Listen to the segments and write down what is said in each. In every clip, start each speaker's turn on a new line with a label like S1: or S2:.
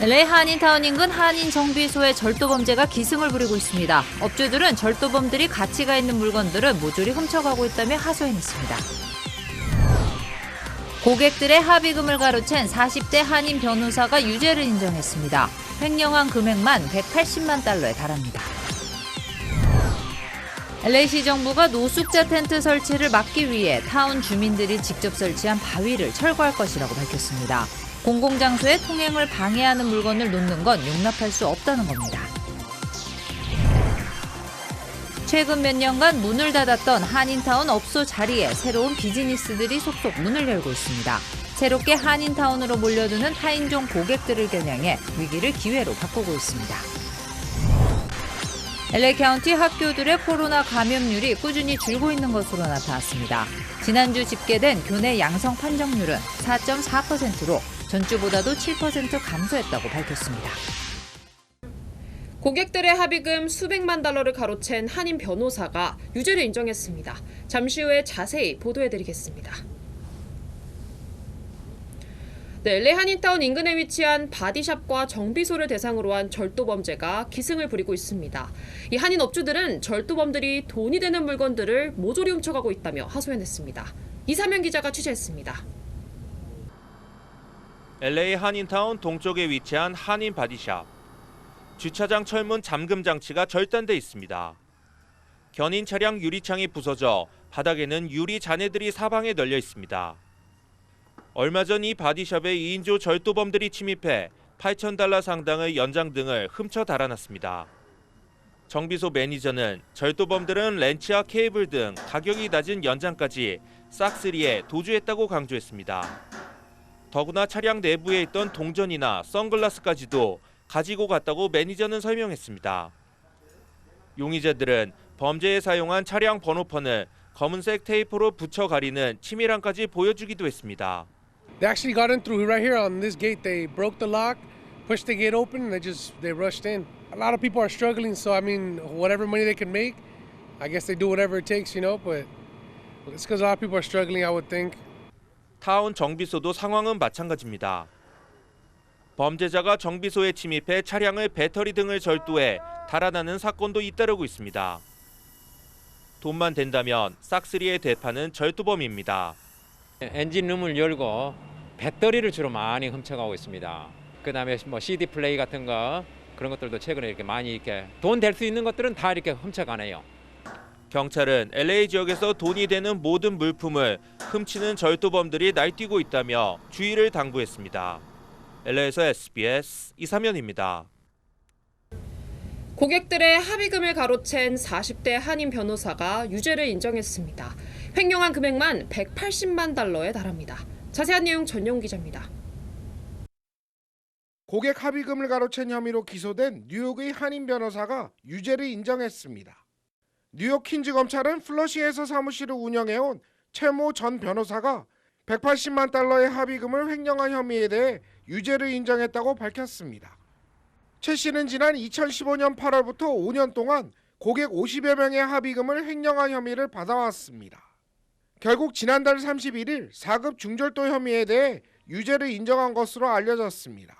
S1: LA 한인타운 인근 한인정비소의 절도범죄가 기승을 부리고 있습니다. 업주들은 절도범들이 가치가 있는 물건들을 모조리 훔쳐가고 있다며 하소연했습니다. 고객들의 합의금을 가로챈 40대 한인 변호사가 유죄를 인정했습니다. 횡령한 금액만 180만 달러에 달합니다. LA시 정부가 노숙자 텐트 설치를 막기 위해 타운 주민들이 직접 설치한 바위를 철거할 것이라고 밝혔습니다. 공공장소에 통행을 방해하는 물건을 놓는 건 용납할 수 없다는 겁니다. 최근 몇 년간 문을 닫았던 한인타운 업소 자리에 새로운 비즈니스들이 속속 문을 열고 있습니다. 새롭게 한인타운으로 몰려드는 타인종 고객들을 겨냥해 위기를 기회로 바꾸고 있습니다. LA 카운티 학교들의 코로나 감염률이 꾸준히 줄고 있는 것으로 나타났습니다. 지난주 집계된 교내 양성 판정률은 4.4%로 전주보다도 7% 감소했다고 밝혔습니다.
S2: 고객들의 합의금 수백만 달러를 가로챈 한인 변호사가 유죄를 인정했습니다. 잠시 후에 자세히 보도해드리겠습니다. LA 한인타운 인근에 위치한 바디샵과 정비소를 대상으로 한 절도범죄가 기승을 부리고 있습니다. 이 한인 업주들은 절도범들이 돈이 되는 물건들을 모조리 훔쳐가고 있다며 하소연했습니다. 이사면 기자가 취재했습니다.
S3: LA 한인타운 동쪽에 위치한 한인 바디샵. 주차장 철문 잠금 장치가 절단돼 있습니다. 견인 차량 유리창이 부서져 바닥에는 유리 잔해들이 사방에 널려 있습니다. 얼마 전 이 바디샵에 2인조 절도범들이 침입해 $8,000 상당의 연장 등을 훔쳐 달아났습니다. 정비소 매니저는 절도범들은 렌치와 케이블 등 가격이 낮은 연장까지 싹쓸이에 도주했다고 강조했습니다. 더구나 차량 내부에 있던 동전이나 선글라스까지도 가지고 갔다고 매니저는 설명했습니다. 용의자들은 범죄에 사용한 차량 번호판을 검은색 테이프로 붙여 가리는 치밀함까지 보여주기도 했습니다.
S4: They actually got in through right here on this gate. They broke the lock, pushed the gate open, and they rushed in. A lot of people are struggling, so I mean, whatever money they can make, I guess they do whatever it takes, you know. But it's because a lot of people are struggling, I would think.
S3: 타운 정비소도 상황은 마찬가지입니다. 범죄자가 정비소에 침입해 차량의 배터리 등을 절도해 달아나는 사건도 잇따르고 있습니다. 돈만 된다면 싹쓸이에 되파는 절도범입니다.
S5: 엔진룸을 열고 배터리를 주로 많이 훔쳐가고 있습니다. 그다음에 뭐 CD 플레이 같은 거 그런 것들도 최근에 이렇게 많이 이렇게 돈 될 수 있는 것들은 다 이렇게 훔쳐가네요.
S3: 경찰은 LA 지역에서 돈이 되는 모든 물품을 훔치는 절도범들이 날뛰고 있다며 주의를 당부했습니다. LA에서 SBS 이사면입니다.
S2: 고객들의 합의금을 가로챈 40대 한인 변호사가 유죄를 인정했습니다. 횡령한 금액만 180만 달러에 달합니다. 자세한 내용 전용 기자입니다.
S6: 고객 합의금을 가로챈 혐의로 기소된 뉴욕의 한인 변호사가 유죄를 인정했습니다. 뉴욕 퀸즈 검찰은 플러시에서 사무실을 운영해온 최모 전 변호사가 180만 달러의 합의금을 횡령한 혐의에 대해 유죄를 인정했다고 밝혔습니다. 최 씨는 지난 2015년 8월부터 5년 동안 고객 50여 명의 합의금을 횡령한 혐의를 받아왔습니다. 결국 지난달 31일 4급 중절도 혐의에 대해 유죄를 인정한 것으로 알려졌습니다.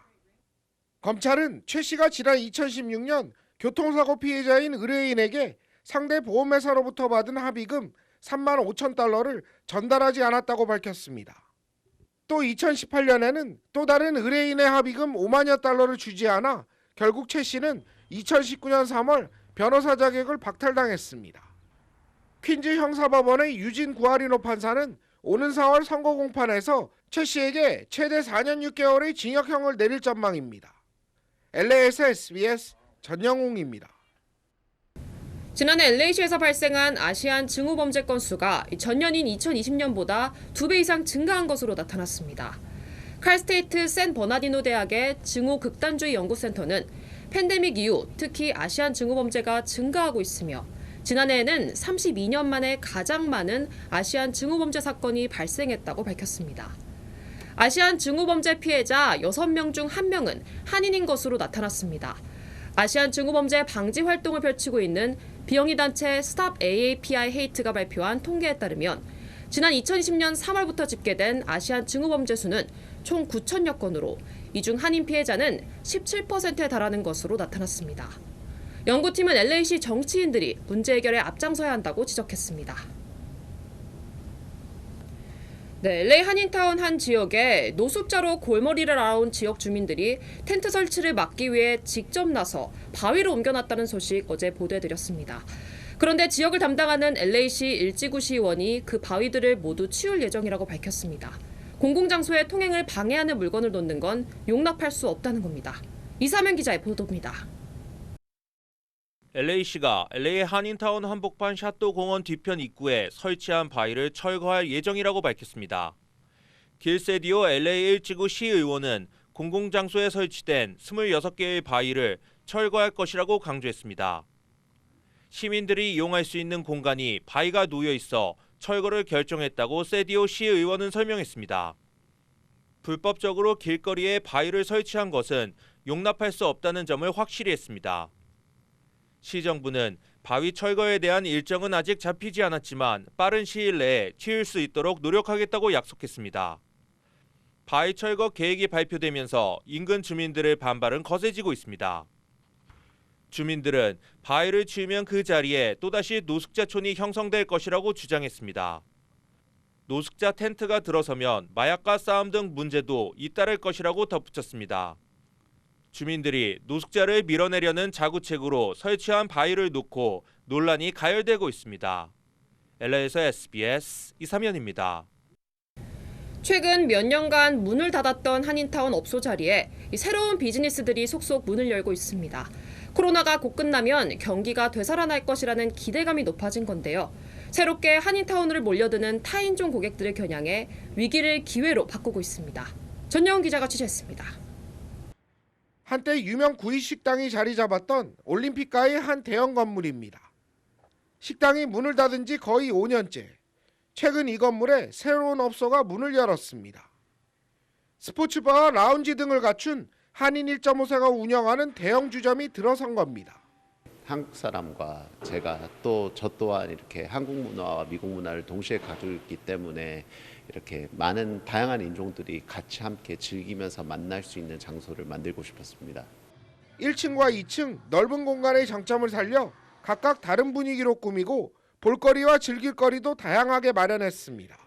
S6: 검찰은 최 씨가 지난 2016년 교통사고 피해자인 의뢰인에게 상대 보험회사로부터 받은 합의금 3만 5천 달러를 전달하지 않았다고 밝혔습니다. 또 2018년에는 또 다른 의뢰인의 합의금 5만여 달러를 주지 않아 결국 최 씨는 2019년 3월 변호사 자격을 박탈당했습니다. 퀸즈 형사법원의 유진 구아리노 판사는 오는 4월 선고 공판에서 최 씨에게 최대 4년 6개월의 징역형을 내릴 전망입니다. LA에서 SBS 전영웅입니다.
S2: 지난해 LA시에서 발생한 아시안 증오범죄 건수가 전년인 2020년보다 2배 이상 증가한 것으로 나타났습니다. 칼스테이트 샌 버나디노 대학의 증오 극단주의 연구센터는 팬데믹 이후 특히 아시안 증오범죄가 증가하고 있으며 지난해에는 32년 만에 가장 많은 아시안 증오범죄 사건이 발생했다고 밝혔습니다. 아시안 증오범죄 피해자 6명 중 1명은 한인인 것으로 나타났습니다. 아시안 증오범죄 방지 활동을 펼치고 있는 비영리 단체 Stop AAPI Hate가 발표한 통계에 따르면 지난 2020년 3월부터 집계된 아시안 증오범죄 수는 총 9천여 건으로 이 중 한인 피해자는 17%에 달하는 것으로 나타났습니다. 연구팀은 LA시 정치인들이 문제 해결에 앞장서야 한다고 지적했습니다. 네, LA 한인타운 한 지역에 노숙자로 골머리를 앓아온 지역 주민들이 텐트 설치를 막기 위해 직접 나서 바위를 옮겨놨다는 소식 어제 보도해드렸습니다. 그런데 지역을 담당하는 LA시 일지구시 의원이 그 바위들을 모두 치울 예정이라고 밝혔습니다. 공공장소에 통행을 방해하는 물건을 놓는 건 용납할 수 없다는 겁니다. 이사면 기자의 보도입니다.
S3: LA시가 LA 한인타운 한복판 샤또 공원 뒤편 입구에 설치한 바위를 철거할 예정이라고 밝혔습니다. 길세디오 LA 일지구 시의원은 공공장소에 설치된 26개의 바위를 철거할 것이라고 강조했습니다. 시민들이 이용할 수 있는 공간이 바위가 놓여 있어 철거를 결정했다고 세디오 시의원은 설명했습니다. 불법적으로 길거리에 바위를 설치한 것은 용납할 수 없다는 점을 확실히 했습니다. 시정부는 바위 철거에 대한 일정은 아직 잡히지 않았지만 빠른 시일 내에 치울 수 있도록 노력하겠다고 약속했습니다. 바위 철거 계획이 발표되면서 인근 주민들의 반발은 거세지고 있습니다. 주민들은 바위를 치우면 그 자리에 또다시 노숙자촌이 형성될 것이라고 주장했습니다. 노숙자 텐트가 들어서면 마약과 싸움 등 문제도 잇따를 것이라고 덧붙였습니다. 주민들이 노숙자를 밀어내려는 자구책으로 설치한 바위를 놓고 논란이 가열되고 있습니다. LA에서 SBS 이사면입니다.
S2: 최근 몇 년간 문을 닫았던 한인타운 업소 자리에 새로운 비즈니스들이 속속 문을 열고 있습니다. 코로나가 곧 끝나면 경기가 되살아날 것이라는 기대감이 높아진 건데요. 새롭게 한인타운으로 몰려드는 타인종 고객들을 겨냥해 위기를 기회로 바꾸고 있습니다. 전영훈 기자가 취재했습니다.
S6: 한때 유명 구이 식당이 자리 잡았던 올림픽가의 한 대형 건물입니다. 식당이 문을 닫은 지 거의 5년째. 최근 이 건물에 새로운 업소가 문을 열었습니다. 스포츠바와 라운지 등을 갖춘 한인 1.5세가 운영하는 대형 주점이 들어선 겁니다.
S7: 한국 사람과 제가 또 저 또한 이렇게 한국 문화와 미국 문화를 동시에 가지고 있기 때문에 이렇게 많은 다양한 인종들이 같이 함께 즐기면서 만날 수 있는 장소를 만들고 싶었습니다.
S6: 1층과 2층 넓은 공간의 장점을 살려 각각 다른 분위기로 꾸미고 볼거리와 즐길거리도 다양하게 마련했습니다.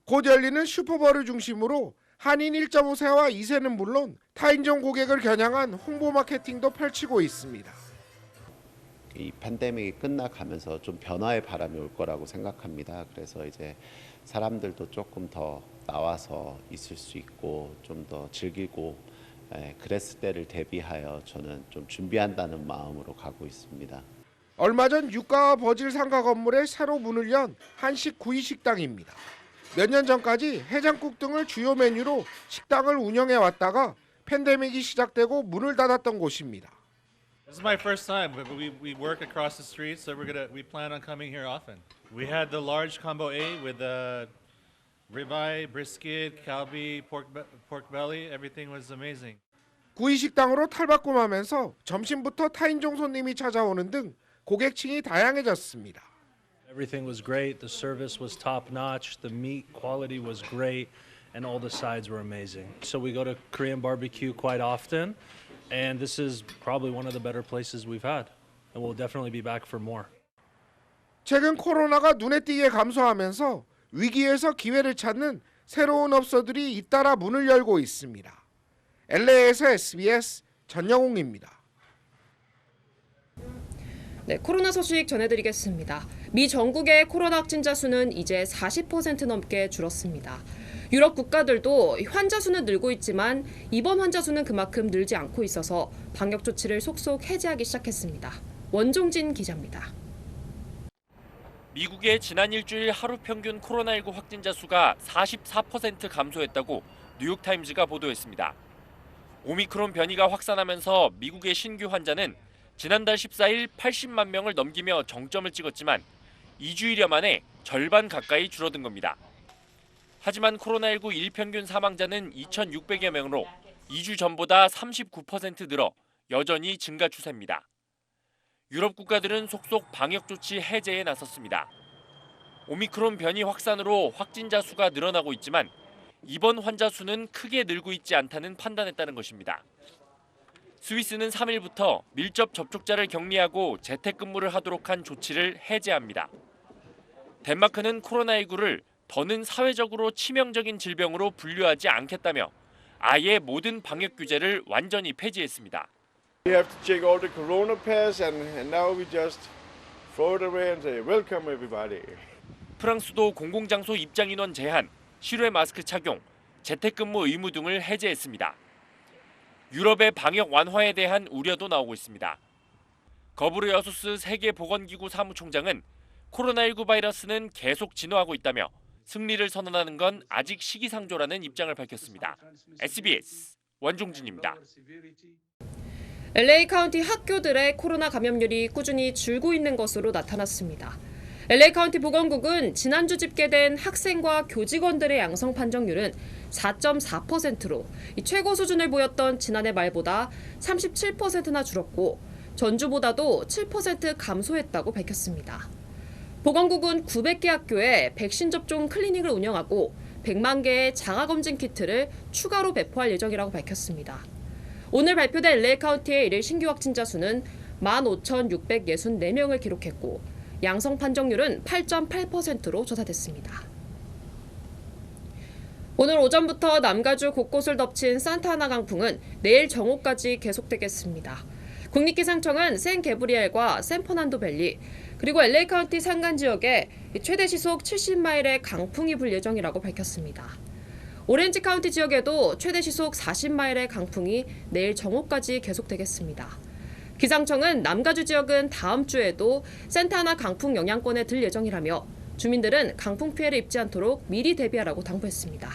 S6: 곧 열리는 슈퍼볼을 중심으로 한인 1.5세와 2세는 물론 타인종 고객을 겨냥한 홍보 마케팅도 펼치고 있습니다.
S7: 이 팬데믹이 끝나가면서 좀 변화의 바람이 올 거라고 생각합니다. 그래서 이제 사람들도 조금 더 나와서 있을 수 있고 좀 더 즐기고 그랬을 때를 대비하여 저는 좀 준비한다는 마음으로 가고 있습니다.
S6: 얼마 전 유가와 버질 상가 건물에 새로 문을 연 한식 구이 식당입니다. 몇 년 전까지 해장국 등을 주요 메뉴로 식당을 운영해 왔다가 팬데믹이 시작되고 문을 닫았던 곳입니다.
S8: This is my first time. We work across the street, so we plan on coming here often. We had the large combo A with the ribeye, brisket, kalbi, pork belly. Everything was amazing.
S6: 구이 식당으로 탈바꿈하면서 점심부터 타인종 손님이 찾아오는 등 고객층이 다양해졌습니다.
S9: Everything was great. The service was top notch. The meat quality was great, and all the sides were amazing. So we go to Korean barbecue quite often. And this is probably one of the better places we've had. And we'll definitely be back for more.
S6: 최근 코로나가 눈에 띄게 감소하면서 위기에서 기회를 찾는 새로운 업소들이 잇따라 문을 열고 있습니다. LA에서 SBS 전영웅입니다.
S2: 네, 코로나 소식 전해드리겠습니다. 미 전국의 코로나 확진자 수는 이제 40% 넘게 줄었습니다. 유럽 국가들도 환자 수는 늘고 있지만 입원 환자 수는 그만큼 늘지 않고 있어서 방역 조치를 속속 해제하기 시작했습니다. 원종진 기자입니다.
S10: 미국의 지난 일주일 하루 평균 코로나19 확진자 수가 44% 감소했다고 뉴욕타임즈가 보도했습니다. 오미크론 변이가 확산하면서 미국의 신규 환자는 지난달 14일 80만 명을 넘기며 정점을 찍었지만 2주일여 만에 절반 가까이 줄어든 겁니다. 하지만 코로나19 일평균 사망자는 2,600여 명으로 2주 전보다 39% 늘어 여전히 증가 추세입니다. 유럽 국가들은 속속 방역 조치 해제에 나섰습니다. 오미크론 변이 확산으로 확진자 수가 늘어나고 있지만 입원 환자 수는 크게 늘고 있지 않다는 판단했다는 것입니다. 스위스는 3일부터 밀접 접촉자를 격리하고 재택근무를 하도록 한 조치를 해제합니다. 덴마크는 코로나19를 더는 사회적으로 치명적인 질병으로 분류하지 않겠다며 아예 모든 방역 규제를 완전히 폐지했습니다.
S11: We have to check all the corona pass and now we just throw it away and say welcome everybody.
S10: 프랑스도 공공장소 입장 인원 제한, 실외 마스크 착용, 재택근무 의무 등을 해제했습니다. 유럽의 방역 완화에 대한 우려도 나오고 있습니다. 거브르여수스 세계보건기구 사무총장은 코로나19 바이러스는 계속 진화하고 있다며 승리를 선언하는 건 아직 시기상조라는 입장을 밝혔습니다. SBS 원종진입니다.
S2: LA 카운티 학교들의 코로나 감염률이 꾸준히 줄고 있는 것으로 나타났습니다. LA 카운티 보건국은 지난주 집계된 학생과 교직원들의 양성 판정률은 4.4%로 최고 수준을 보였던 지난해 말보다 37%나 줄었고 전주보다도 7% 감소했다고 밝혔습니다. 보건국은 900개 학교에 백신 접종 클리닉을 운영하고 100만 개의 자가검진 키트를 추가로 배포할 예정이라고 밝혔습니다. 오늘 발표된 LA 카운티의 일일 신규 확진자 수는 15,664명을 기록했고 양성 판정률은 8.8%로 조사됐습니다. 오늘 오전부터 남가주 곳곳을 덮친 산타아나 강풍은 내일 정오까지 계속되겠습니다. 국립기상청은 샌 게브리엘과 샌 퍼난도 밸리 그리고 LA 카운티 산간 지역에 최대 시속 70마일의 강풍이 불 예정이라고 밝혔습니다. 오렌지 카운티 지역에도 최대 시속 40마일의 강풍이 내일 정오까지 계속되겠습니다. 기상청은 남가주 지역은 다음 주에도 산타아나 강풍 영향권에 들 예정이라며 주민들은 강풍 피해를 입지 않도록 미리 대비하라고 당부했습니다.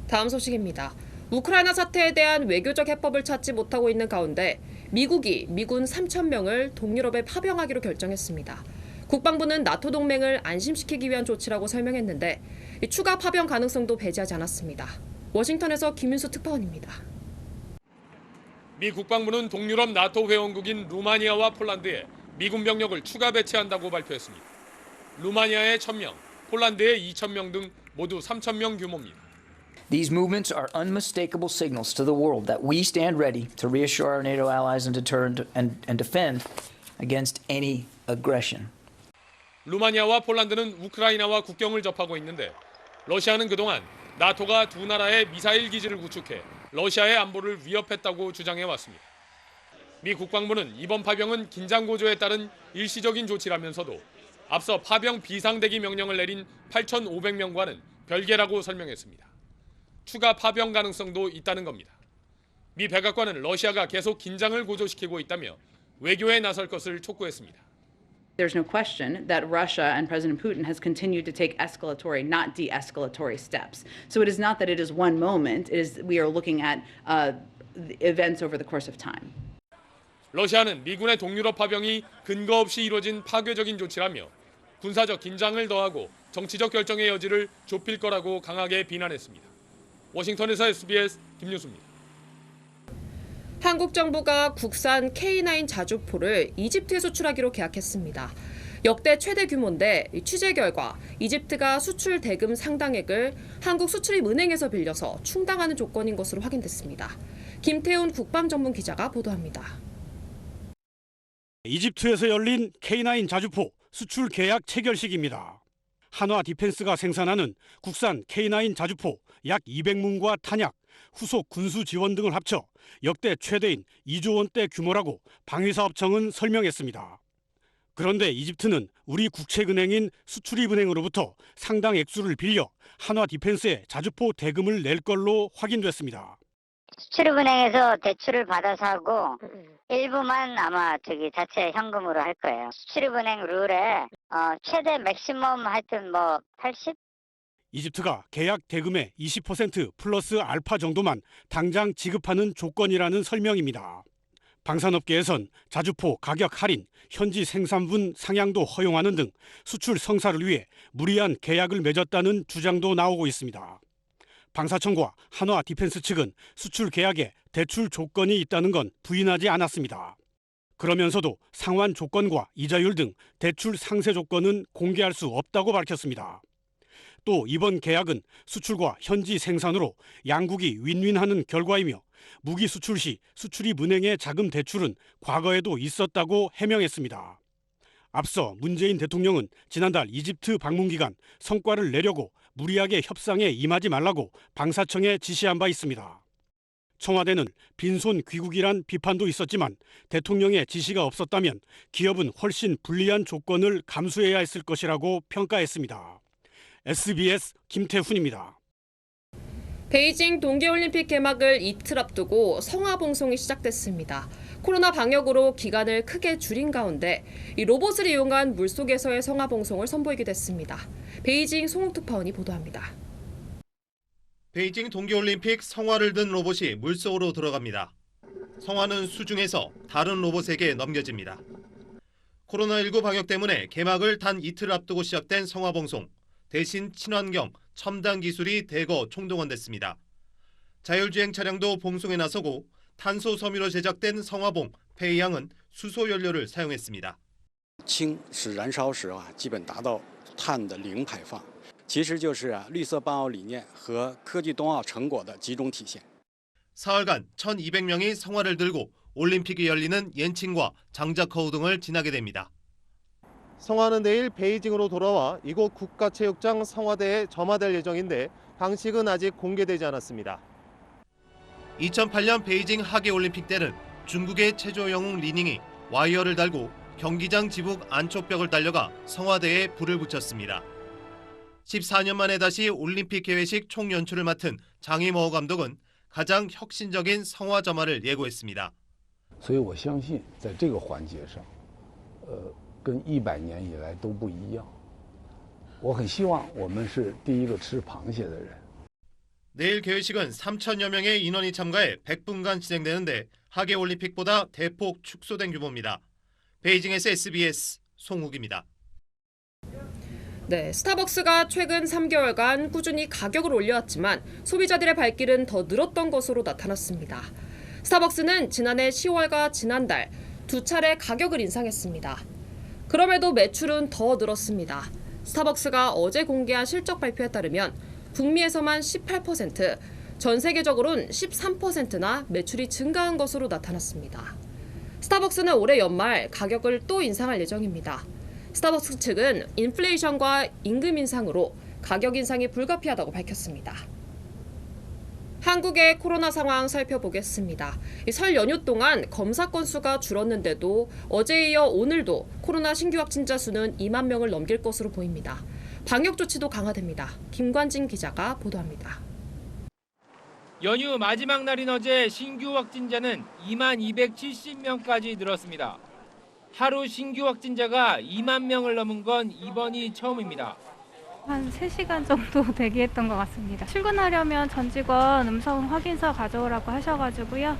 S2: 다음 소식입니다. 우크라이나 사태에 대한 외교적 해법을 찾지 못하고 있는 가운데 미국이 미군 3,000명을 동유럽에 파병하기로 결정했습니다. 국방부는 나토 동맹을 안심시키기 위한 조치라고 설명했는데 추가 파병 가능성도 배제하지 않았습니다. 워싱턴에서 김윤수 특파원입니다.
S12: 미 국방부는 동유럽 나토 회원국인 루마니아와 폴란드에 미군 병력을 추가 배치한다고 발표했습니다. 루마니아의 1,000명, 폴란드의 2,000명 등 모두 3,000명 규모입니다.
S13: These movements are unmistakable signals to the world that we stand ready to reassure our NATO allies and deter and defend against any aggression.
S12: 루마니아와 폴란드는 우크라이나와 국경을 접하고 있는데 러시아는 그동안 나토가 두 나라의 미사일 기지를 구축해 러시아의 안보를 위협했다고 주장해 왔습니다. 미 국방부는 이번 파병은 긴장 고조에 따른 일시적인 조치라면서도 앞서 파병 비상대기 명령을 내린 8,500명과는 별개라고 설명했습니다. 추가 파병 가능성도 있다는 겁니다. 미 백악관은 러시아가 계속 긴장을 고조시키고 있다며 외교에 나설 것을 촉구했습니다.
S14: There's no question that Russia and President Putin has continued to take escalatory, not de-escalatory steps. So it is not that it is one moment, it is we are looking at events over the course of time.
S12: 러시아는 미군의 동유럽 파병이 근거 없이 이루어진 파괴적인 조치라며 군사적 긴장을 더하고 정치적 결정의 여지를 좁힐 거라고 강하게 비난했습니다. 워싱턴에서 SBS 김윤수입니다.
S2: 한국 정부가 국산 K9 자주포를 이집트에 수출하기로 계약했습니다. 역대 최대 규모인데 취재 결과 이집트가 수출 대금 상당액을 한국 수출입은행에서 빌려서 충당하는 조건인 것으로 확인됐습니다. 김태훈 국방전문기자가 보도합니다.
S15: 이집트에서 열린 K9 자주포 수출 계약 체결식입니다. 한화 디펜스가 생산하는 국산 K9 자주포 약 200문과 탄약, 후속 군수 지원 등을 합쳐 역대 최대인 2조 원대 규모라고 방위사업청은 설명했습니다. 그런데 이집트는 우리 국책은행인 수출입은행으로부터 상당 액수를 빌려 한화 디펜스에 자주포 대금을 낼 걸로 확인됐습니다.
S16: 수출입은행에서 대출을 받아서 하고 일부만 아마 자체 현금으로 할 거예요. 수출입은행 룰에 최대 맥시멈 하여튼 80?
S15: 이집트가 계약 대금의 20% 플러스 알파 정도만 당장 지급하는 조건이라는 설명입니다. 방산업계에선 자주포 가격 할인, 현지 생산분 상향도 허용하는 등 수출 성사를 위해 무리한 계약을 맺었다는 주장도 나오고 있습니다. 방사청과 한화 디펜스 측은 수출 계약에 대출 조건이 있다는 건 부인하지 않았습니다. 그러면서도 상환 조건과 이자율 등 대출 상세 조건은 공개할 수 없다고 밝혔습니다. 또 이번 계약은 수출과 현지 생산으로 양국이 윈윈하는 결과이며 무기 수출 시 수출입은행의 자금 대출은 과거에도 있었다고 해명했습니다. 앞서 문재인 대통령은 지난달 이집트 방문 기간 성과를 내려고 무리하게 협상에 임하지 말라고 방사청에 지시한 바 있습니다. 청와대는 빈손 귀국이란 비판도 있었지만 대통령의 지시가 없었다면 기업은 훨씬 불리한 조건을 감수해야 했을 것이라고 평가했습니다. SBS 김태훈입니다.
S2: 베이징 동계올림픽 개막을 이틀 앞두고 성화봉송이 시작됐습니다. 코로나 방역으로 기간을 크게 줄인 가운데 이 로봇을 이용한 물속에서의 성화봉송을 선보이기도 했습니다. 베이징 송옥특파원이 보도합니다.
S17: 베이징 동계올림픽 성화를 든 로봇이 물속으로 들어갑니다. 성화는 수중에서 다른 로봇에게 넘겨집니다. 코로나19 방역 때문에 개막을 단 이틀 앞두고 시작된 성화봉송. 대신 친환경, 첨단 기술이 대거 총동원됐습니다. 자율주행 차량도 봉송에 나서고 탄소 섬유로 제작된 성화봉, 페이양은 수소 연료를 사용했습니다.
S18: 氢是燃烧时基本达到碳的零排放，其实就是绿色办奥理念和科技冬奥成果的集中体现。
S17: 사흘간 1,200명이 성화를 들고 올림픽이 열리는 옌칭과 장자커우 등을 지나게 됩니다. 성화는 내일 베이징으로 돌아와 이곳 국가체육장 성화대에 점화될 예정인데 방식은 아직 공개되지 않았습니다. 2008년 베이징 하계올림픽 때는 중국의 체조 영웅 리닝이 와이어를 달고 경기장 지붕 안쪽벽을 달려가 성화대에 불을 붙였습니다. 14년 만에 다시 올림픽 개회식 총연출을 맡은 장이모 감독은 가장 혁신적인 성화 점화를 예고했습니다.
S19: 所以我相信在这个环节上跟100年以来都不一样。我很希望我们是第一个吃螃蟹的人。
S17: 내일 개회식은 3,000여 명의 인원이 참가해 100분간 진행되는데 하계올림픽보다 대폭 축소된 규모입니다. 베이징에서 SBS 송욱입니다.
S2: 네, 스타벅스가 최근 3개월간 꾸준히 가격을 올려왔지만 소비자들의 발길은 더 늘었던 것으로 나타났습니다. 스타벅스는 지난해 10월과 지난달 두 차례 가격을 인상했습니다. 그럼에도 매출은 더 늘었습니다. 스타벅스가 어제 공개한 실적 발표에 따르면 북미에서만 18%, 전 세계적으로는 13%나 매출이 증가한 것으로 나타났습니다. 스타벅스는 올해 연말 가격을 또 인상할 예정입니다. 스타벅스 측은 인플레이션과 임금 인상으로 가격 인상이 불가피하다고 밝혔습니다. 한국의 코로나 상황 살펴보겠습니다. 설 연휴 동안 검사 건수가 줄었는데도 어제에 이어 오늘도 코로나 신규 확진자 수는 2만 명을 넘길 것으로 보입니다. 방역 조치도 강화됩니다. 김관진 기자가 보도합니다.
S20: 연휴 마지막 날인 어제 신규 확진자는 2만 270명까지 늘었습니다. 하루 신규 확진자가 2만 명을 넘은 건 이번이 처음입니다.
S21: 한 3시간 정도 대기했던 것 같습니다. 출근하려면 전 직원 음성 확인서 가져오라고 하셔가지고요.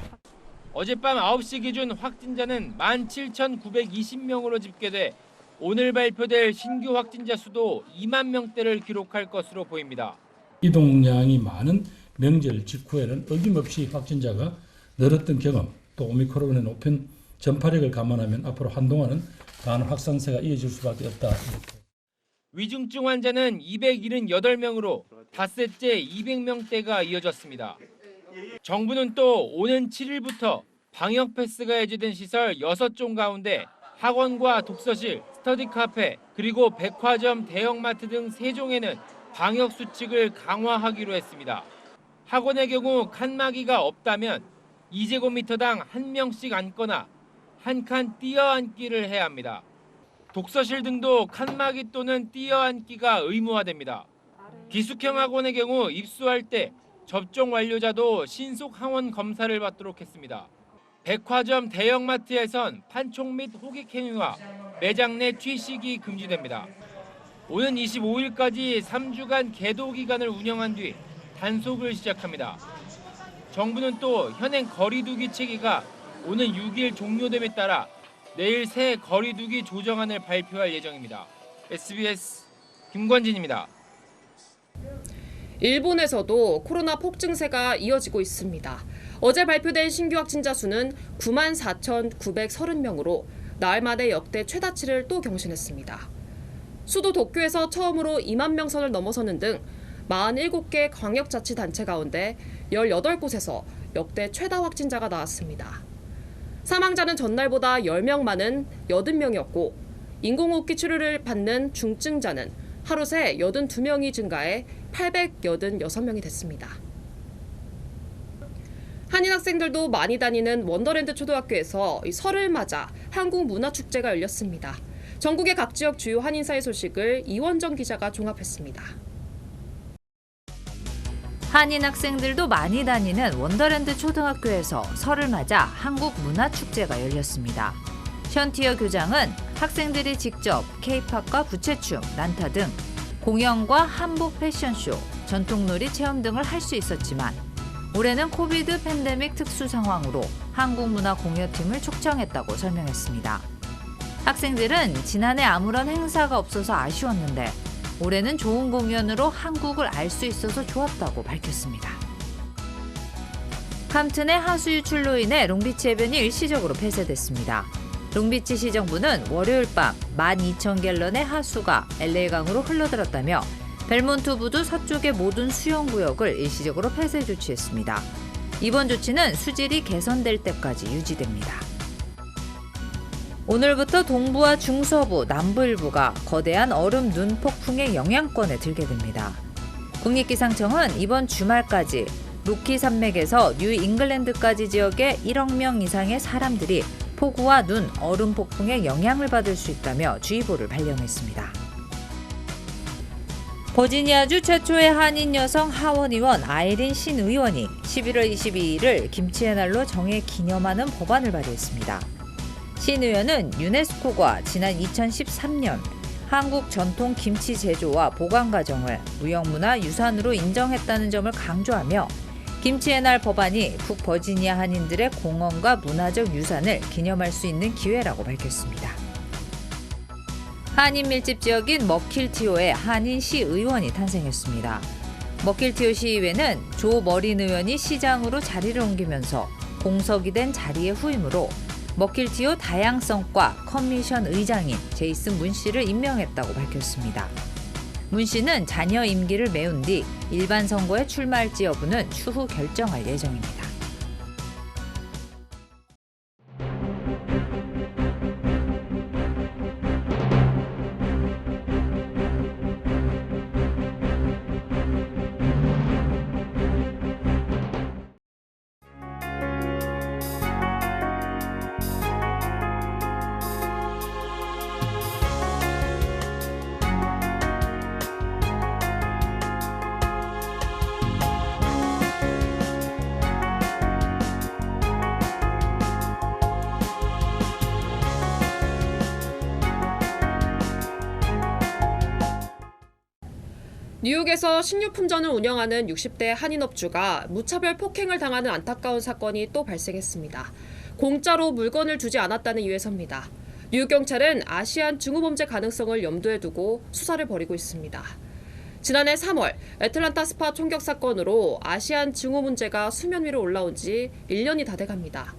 S20: 어젯밤 9시 기준 확진자는 17,920명으로 집계돼 오늘 발표될 신규 확진자 수도 2만 명대를 기록할 것으로 보입니다.
S22: 이동량이 많은 명절 직후에는 어김없이 확진자가 늘었던 경험, 또 오미크론의 높은 전파력을 감안하면 앞으로 한동안은 간 확산세가 이어질 수밖에 없다.
S20: 위중증 환자는 278명으로 닷새째 200명대가 이어졌습니다. 정부는 또 오는 7일부터 방역 패스가 해제된 시설 6종 가운데 학원과 독서실, 스터디 카페, 그리고 백화점, 대형마트 등 3종에는 방역 수칙을 강화하기로 했습니다. 학원의 경우 칸막이가 없다면 2제곱미터당 1명씩 앉거나 한 칸 뛰어앉기를 해야 합니다. 독서실 등도 칸막이 또는 뛰어앉기가 의무화됩니다. 기숙형 학원의 경우 입수할 때 접종 완료자도 신속 항원 검사를 받도록 했습니다. 백화점, 대형마트에선 판촉 및 호객 행위와 매장 내 취식이 금지됩니다. 오는 25일까지 3주간 계도 기간을 운영한 뒤 단속을 시작합니다. 정부는 또 현행 거리두기 체계가 오는 6일 종료됨에 따라 내일 새 거리두기 조정안을 발표할 예정입니다. SBS 김관진입니다.
S2: 일본에서도 코로나 폭증세가 이어지고 있습니다. 어제 발표된 신규 확진자 수는 94,930명으로 나흘 만에 역대 최다치를 또 경신했습니다. 수도 도쿄에서 처음으로 2만 명 선을 넘어서는 등 47개 광역자치단체 가운데 18곳에서 역대 최다 확진자가 나왔습니다. 사망자는 전날보다 10명 많은 80명이었고 인공호흡기 치료를 받는 중증자는 하루 새 82명이 증가해 886명이 됐습니다. 한인 학생들도 많이 다니는 원더랜드 초등학교에서 설을 맞아 한국문화축제가 열렸습니다. 전국의 각 지역 주요 한인사회 소식을 이원정 기자가 종합했습니다.
S1: 한인 학생들도 많이 다니는 원더랜드 초등학교에서 설을 맞아 한국문화축제가 열렸습니다. 션티어 교장은 학생들이 직접 K-팝과 부채춤, 난타 등 공연과 한복 패션쇼, 전통놀이 체험 등을 할 수 있었지만 올해는 코비드 팬데믹 특수 상황으로 한국문화공여팀을 초청했다고 설명했습니다. 학생들은 지난해 아무런 행사가 없어서 아쉬웠는데 올해는 좋은 공연으로 한국을 알 수 있어서 좋았다고 밝혔습니다. 캄튼의 하수 유출로 인해 롱비치 해변이 일시적으로 폐쇄됐습니다. 롱비치 시정부는 월요일 밤 12,000갤런의 하수가 LA강으로 흘러들었다며 벨몬트부두 서쪽의 모든 수영구역을 일시적으로 폐쇄 조치했습니다. 이번 조치는 수질이 개선될 때까지 유지됩니다. 오늘부터 동부와 중서부, 남부 일부가 거대한 얼음 눈 폭풍의 영향권에 들게 됩니다. 국립기상청은 이번 주말까지 로키 산맥에서 뉴 잉글랜드까지 지역의 1억 명 이상의 사람들이 폭우와 눈, 얼음 폭풍의 영향을 받을 수 있다며 주의보를 발령했습니다. 버지니아주 최초의 한인 여성 하원 의원 아이린 신 의원이 11월 22일을 김치의 날로 정해 기념하는 법안을 발의했습니다. 신 의원은 유네스코가 지난 2013년 한국 전통 김치 제조와 보관 과정을 무형문화 유산으로 인정했다는 점을 강조하며 김치의 날 법안이 북버지니아 한인들의 공헌과 문화적 유산을 기념할 수 있는 기회라고 밝혔습니다. 한인 밀집 지역인 머킬티오에 한인 시의원이 탄생했습니다. 머킬티오 시의회는 조 머린 의원이 시장으로 자리를 옮기면서 공석이 된 자리의 후임으로 머킬티오 다양성과 커미션 의장인 제이슨 문 씨를 임명했다고 밝혔습니다. 문 씨는 자녀 임기를 메운 뒤 일반 선거에 출마할지 여부는 추후 결정할 예정입니다.
S2: 뉴욕에서 식료품점을 운영하는 60대 한인업주가 무차별 폭행을 당하는 안타까운 사건이 또 발생했습니다. 공짜로 물건을 주지 않았다는 이유에서입니다. 뉴욕 경찰은 아시안 증오범죄 가능성을 염두에 두고 수사를 벌이고 있습니다. 지난해 3월 애틀란타 스파 총격 사건으로 아시안 증오 문제가 수면 위로 올라온 지 1년이 다 돼갑니다.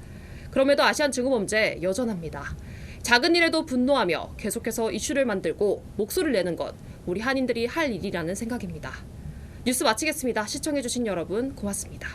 S2: 그럼에도 아시안 증오 범죄 여전합니다. 작은 일에도 분노하며 계속해서 이슈를 만들고 목소리를 내는 것, 우리 한인들이 할 일이라는 생각입니다. 뉴스 마치겠습니다. 시청해주신 여러분 고맙습니다.